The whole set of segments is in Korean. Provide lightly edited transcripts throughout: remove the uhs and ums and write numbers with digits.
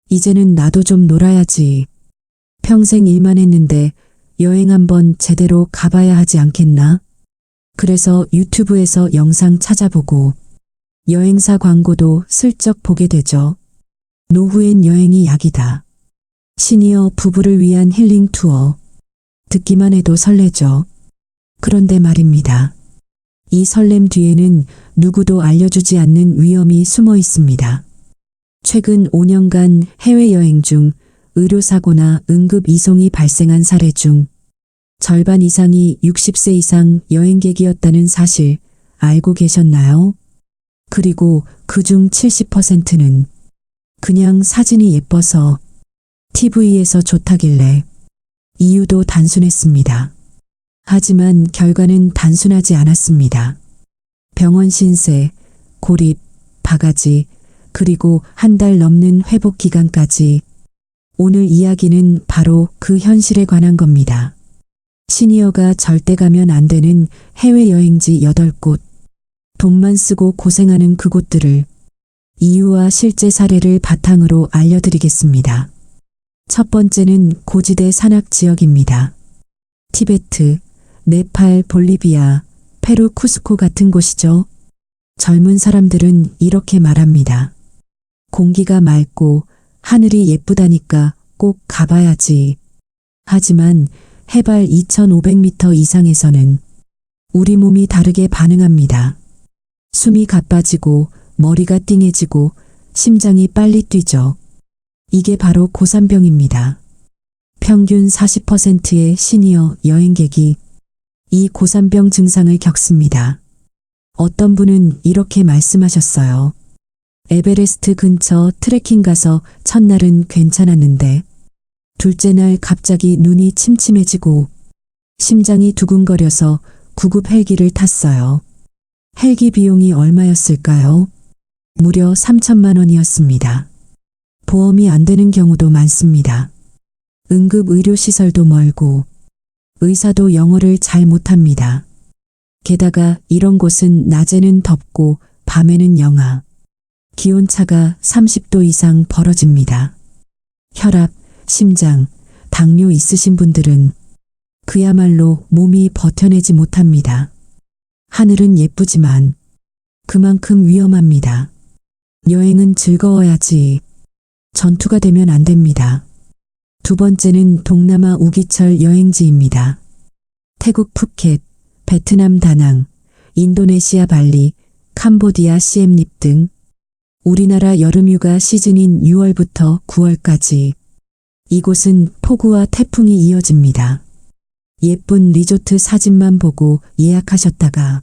이제는 나도 좀 놀아야지. 평생 일만 했는데 여행 한번 제대로 가봐야 하지 않겠나? 그래서 유튜브에서 영상 찾아보고 여행사 광고도 슬쩍 보게 되죠. 노후엔 여행이 약이다. 시니어 부부를 위한 힐링 투어. 듣기만 해도 설레죠. 그런데 말입니다. 이 설렘 뒤에는 누구도 알려주지 않는 위험이 숨어 있습니다. 최근 5년간 해외여행 중 의료사고나 응급 이송이 발생한 사례 중 절반 이상이 60세 이상 여행객이었다는 사실 알고 계셨나요? 그리고 그중 70%는 그냥 사진이 예뻐서 TV에서 좋다길래 이유도 단순했습니다. 하지만 결과는 단순하지 않았습니다. 병원 신세, 고립, 바가지, 그리고 한 달 넘는 회복 기간까지. 오늘 이야기는 바로 그 현실에 관한 겁니다. 시니어가 절대 가면 안 되는 해외여행지 8곳. 돈만 쓰고 고생하는 그곳들을 이유와 실제 사례를 바탕으로 알려드리겠습니다. 첫 번째는 고지대 산악 지역입니다. 티베트, 네팔, 볼리비아, 페루, 쿠스코 같은 곳이죠. 젊은 사람들은 이렇게 말합니다. 공기가 맑고 하늘이 예쁘다니까 꼭 가봐야지. 하지만 해발 2,500m 이상에서는 우리 몸이 다르게 반응합니다. 숨이 가빠지고 머리가 띵해지고 심장이 빨리 뛰죠. 이게 바로 고산병입니다. 평균 40%의 시니어 여행객이 이 고산병 증상을 겪습니다. 어떤 분은 이렇게 말씀하셨어요. 에베레스트 근처 트레킹 가서 첫날은 괜찮았는데 둘째 날 갑자기 눈이 침침해지고 심장이 두근거려서 구급 헬기를 탔어요. 헬기 비용이 얼마였을까요? 무려 3천만 원이었습니다. 보험이 안 되는 경우도 많습니다. 응급의료시설도 멀고 의사도 영어를 잘 못합니다. 게다가 이런 곳은 낮에는 덥고 밤에는 영하. 기온차가 30도 이상 벌어집니다. 혈압, 심장, 당뇨 있으신 분들은 그야말로 몸이 버텨내지 못합니다. 하늘은 예쁘지만 그만큼 위험합니다. 여행은 즐거워야지. 전투가 되면 안 됩니다. 두 번째는 동남아 우기철 여행지입니다. 태국 푸켓, 베트남 다낭, 인도네시아 발리, 캄보디아 시엠립 등 우리나라 여름휴가 시즌인 6월부터 9월까지 이곳은 폭우와 태풍이 이어집니다. 예쁜 리조트 사진만 보고 예약하셨다가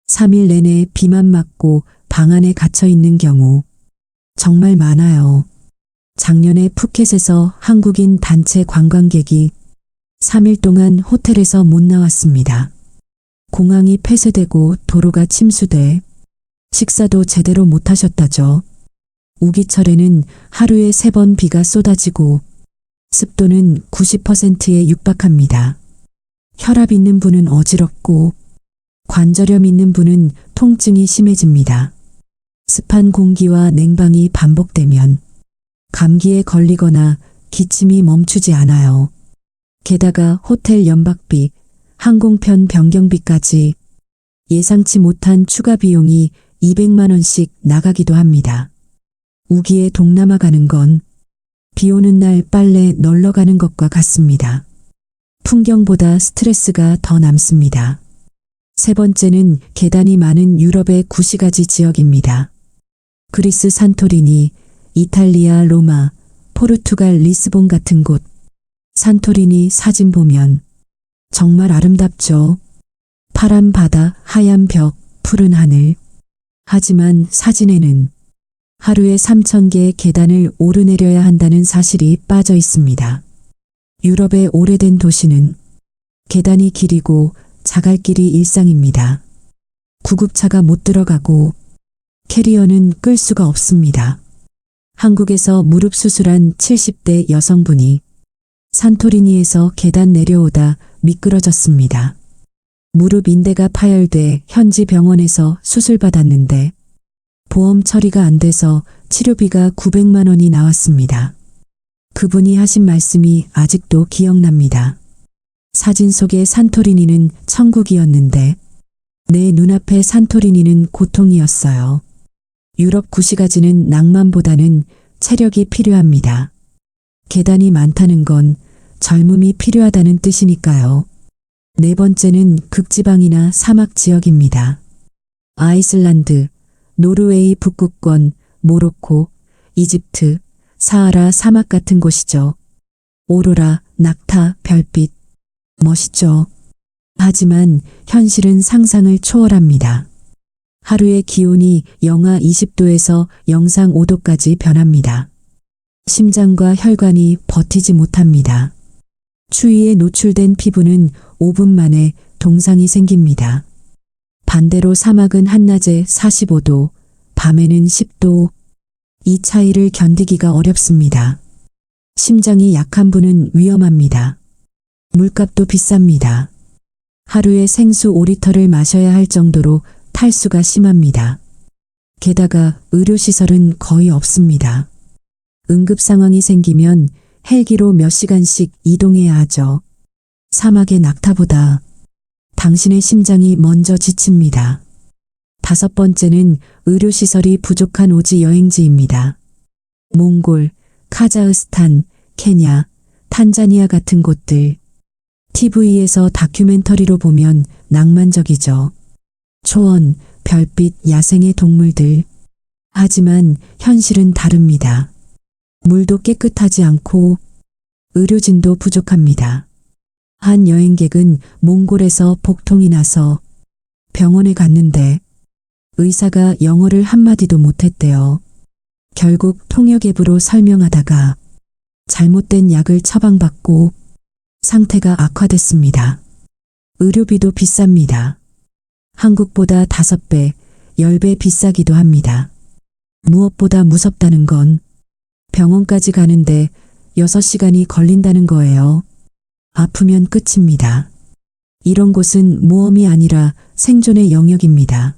3일 내내 비만 맞고 방 안에 갇혀 있는 경우 정말 많아요. 작년에 푸켓에서 한국인 단체 관광객이 3일 동안 호텔에서 못 나왔습니다. 공항이 폐쇄되고 도로가 침수돼 식사도 제대로 못 하셨다죠. 우기철에는 하루에 3번 비가 쏟아지고 습도는 90%에 육박합니다. 혈압 있는 분은 어지럽고 관절염 있는 분은 통증이 심해집니다. 습한 공기와 냉방이 반복되면 감기에 걸리거나 기침이 멈추지 않아요. 게다가 호텔 연박비, 항공편 변경비까지 예상치 못한 추가 비용이 200만 원씩 나가기도 합니다. 우기에 동남아 가는 건 비 오는 날 빨래 널러 가는 것과 같습니다. 풍경보다 스트레스가 더 남습니다. 세 번째는 계단이 많은 유럽의 구시가지 지역입니다. 그리스 산토리니, 이탈리아 로마, 포르투갈 리스본 같은 곳. 산토리니 사진 보면 정말 아름답죠. 파란 바다, 하얀 벽, 푸른 하늘. 하지만 사진에는 하루에 3,000개의 계단을 오르내려야 한다는 사실이 빠져 있습니다. 유럽의 오래된 도시는 계단이 길이고 자갈길이 일상입니다. 구급차가 못 들어가고 캐리어는 끌 수가 없습니다. 한국에서 무릎 수술한 70대 여성분이 산토리니에서 계단 내려오다 미끄러졌습니다. 무릎 인대가 파열돼 현지 병원에서 수술받았는데 보험 처리가 안 돼서 치료비가 900만 원이 나왔습니다. 그분이 하신 말씀이 아직도 기억납니다. 사진 속의 산토리니는 천국이었는데 내 눈앞의 산토리니는 고통이었어요. 유럽 구시가지는 낭만보다는 체력이 필요합니다. 계단이 많다는 건 젊음이 필요하다는 뜻이니까요. 네 번째는 극지방이나 사막 지역입니다. 아이슬란드, 노르웨이 북극권, 모로코, 이집트, 사하라 사막 같은 곳이죠. 오로라, 낙타, 별빛. 멋있죠. 하지만 현실은 상상을 초월합니다. 하루의 기온이 영하 20도에서 영상 5도까지 변합니다. 심장과 혈관이 버티지 못합니다. 추위에 노출된 피부는 5분 만에 동상이 생깁니다. 반대로 사막은 한낮에 45도, 밤에는 10도. 이 차이를 견디기가 어렵습니다. 심장이 약한 분은 위험합니다. 물값도 비쌉니다. 하루에 생수 5리터를 마셔야 할 정도로 탈수가 심합니다. 게다가 의료시설은 거의 없습니다. 응급 상황이 생기면 헬기로 몇 시간씩 이동해야 하죠. 사막의 낙타보다 당신의 심장이 먼저 지칩니다. 다섯 번째는 의료시설이 부족한 오지 여행지입니다. 몽골, 카자흐스탄, 케냐, 탄자니아 같은 곳들. TV에서 다큐멘터리로 보면 낭만적이죠. 초원, 별빛, 야생의 동물들. 하지만 현실은 다릅니다. 물도 깨끗하지 않고 의료진도 부족합니다. 한 여행객은 몽골에서 복통이 나서 병원에 갔는데 의사가 영어를 한마디도 못했대요. 결국 통역 앱으로 설명하다가 잘못된 약을 처방받고 상태가 악화됐습니다. 의료비도 비쌉니다. 한국보다 5배, 10배 비싸기도 합니다. 무엇보다 무섭다는 건 병원까지 가는데 6시간이 걸린다는 거예요. 아프면 끝입니다. 이런 곳은 모험이 아니라 생존의 영역입니다.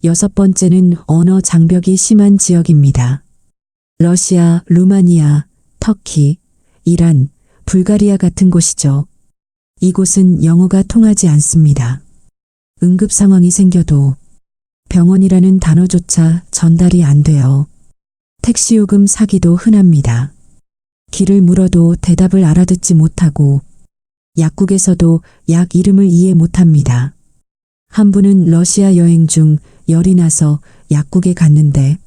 여섯 번째는 언어 장벽이 심한 지역입니다. 러시아, 루마니아, 터키, 이란, 불가리아 같은 곳이죠. 이곳은 영어가 통하지 않습니다. 응급 상황이 생겨도 병원이라는 단어조차 전달이 안 돼요. 택시요금 사기도 흔합니다. 길을 물어도 대답을 알아듣지 못하고 약국에서도 약 이름을 이해 못합니다. 한 분은 러시아 여행 중 열이 나서 약국에 갔는데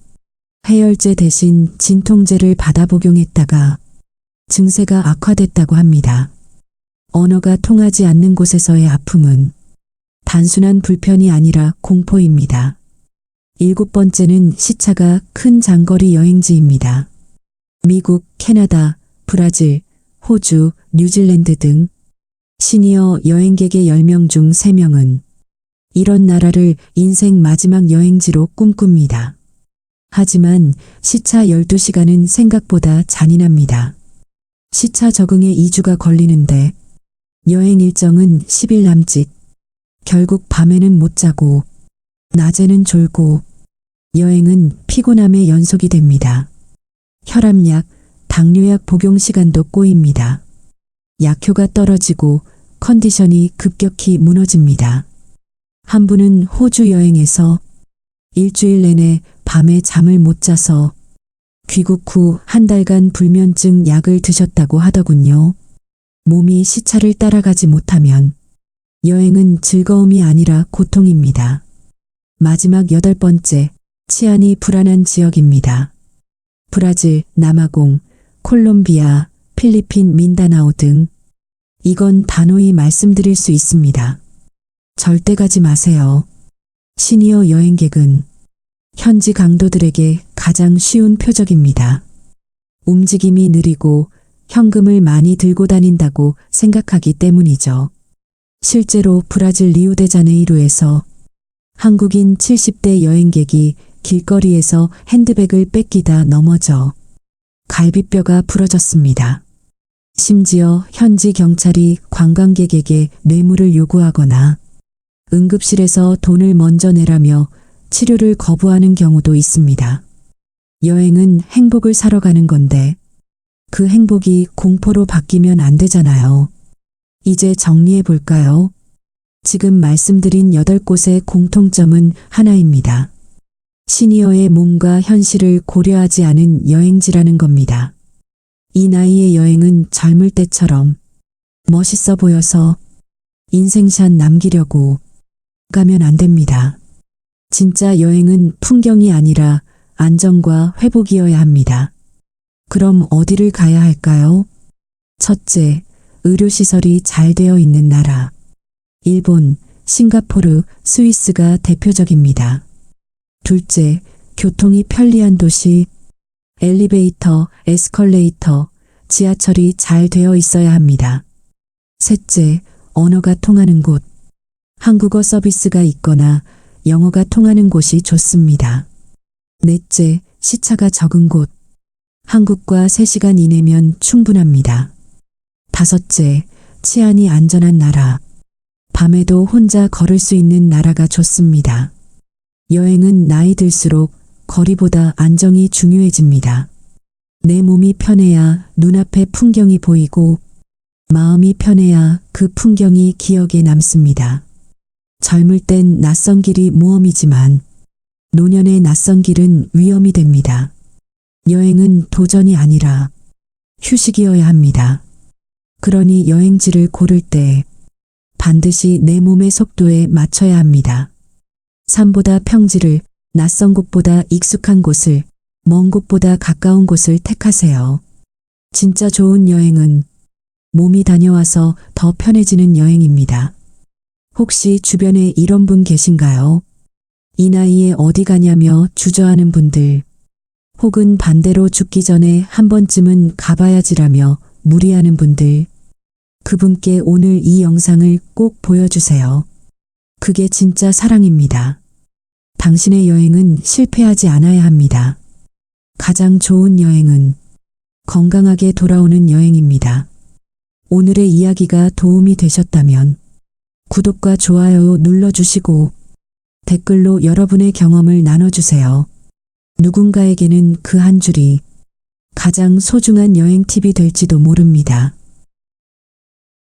해열제 대신 진통제를 받아 복용했다가 증세가 악화됐다고 합니다. 언어가 통하지 않는 곳에서의 아픔은 단순한 불편이 아니라 공포입니다. 일곱 번째는 시차가 큰 장거리 여행지입니다. 미국, 캐나다, 브라질, 호주, 뉴질랜드 등 시니어 여행객의 10명 중 3명은 이런 나라를 인생 마지막 여행지로 꿈꿉니다. 하지만 시차 12시간은 생각보다 잔인합니다. 시차 적응에 2주가 걸리는데 여행 일정은 10일 남짓. 결국 밤에는 못 자고 낮에는 졸고 여행은 피곤함의 연속이 됩니다. 혈압약, 당뇨약 복용 시간도 꼬입니다. 약효가 떨어지고 컨디션이 급격히 무너집니다. 한 분은 호주 여행에서 일주일 내내 밤에 잠을 못 자서 귀국 후 한 달간 불면증 약을 드셨다고 하더군요. 몸이 시차를 따라가지 못하면 여행은 즐거움이 아니라 고통입니다. 마지막 8번째, 치안이 불안한 지역입니다. 브라질, 남아공, 콜롬비아, 필리핀, 민다나오 등 이건 단호히 말씀드릴 수 있습니다. 절대 가지 마세요. 시니어 여행객은 현지 강도들에게 가장 쉬운 표적입니다. 움직임이 느리고 현금을 많이 들고 다닌다고 생각하기 때문이죠. 실제로 브라질 리우데자네이루에서 한국인 70대 여행객이 길거리에서 핸드백을 뺏기다 넘어져 갈비뼈가 부러졌습니다. 심지어 현지 경찰이 관광객에게 뇌물을 요구하거나 응급실에서 돈을 먼저 내라며 치료를 거부하는 경우도 있습니다. 여행은 행복을 사러 가는 건데 그 행복이 공포로 바뀌면 안 되잖아요. 이제 정리해 볼까요? 지금 말씀드린 8곳의 공통점은 하나입니다. 시니어의 몸과 현실을 고려하지 않은 여행지라는 겁니다. 이 나이의 여행은 젊을 때처럼 멋있어 보여서 인생샷 남기려고 가면 안 됩니다. 진짜 여행은 풍경이 아니라 안정과 회복이어야 합니다. 그럼 어디를 가야 할까요? 첫째, 의료시설이 잘 되어 있는 나라. 일본, 싱가포르, 스위스가 대표적입니다. 둘째, 교통이 편리한 도시. 엘리베이터, 에스컬레이터, 지하철이 잘 되어 있어야 합니다. 셋째, 언어가 통하는 곳. 한국어 서비스가 있거나 영어가 통하는 곳이 좋습니다. 넷째, 시차가 적은 곳. 한국과 3시간 이내면 충분합니다. 다섯째, 치안이 안전한 나라. 밤에도 혼자 걸을 수 있는 나라가 좋습니다. 여행은 나이 들수록 거리보다 안정이 중요해집니다. 내 몸이 편해야 눈앞에 풍경이 보이고 마음이 편해야 그 풍경이 기억에 남습니다. 젊을 땐 낯선 길이 모험이지만 노년의 낯선 길은 위험이 됩니다. 여행은 도전이 아니라 휴식이어야 합니다. 그러니 여행지를 고를 때 반드시 내 몸의 속도에 맞춰야 합니다. 산보다 평지를, 낯선 곳보다 익숙한 곳을, 먼 곳보다 가까운 곳을 택하세요. 진짜 좋은 여행은 몸이 다녀와서 더 편해지는 여행입니다. 혹시 주변에 이런 분 계신가요? 이 나이에 어디 가냐며 주저하는 분들, 혹은 반대로 죽기 전에 한 번쯤은 가봐야지라며 무리하는 분들, 그분께 오늘 이 영상을 꼭 보여주세요. 그게 진짜 사랑입니다. 당신의 여행은 실패하지 않아야 합니다. 가장 좋은 여행은 건강하게 돌아오는 여행입니다. 오늘의 이야기가 도움이 되셨다면 구독과 좋아요 눌러주시고 댓글로 여러분의 경험을 나눠주세요. 누군가에게는 그 한 줄이 가장 소중한 여행 팁이 될지도 모릅니다.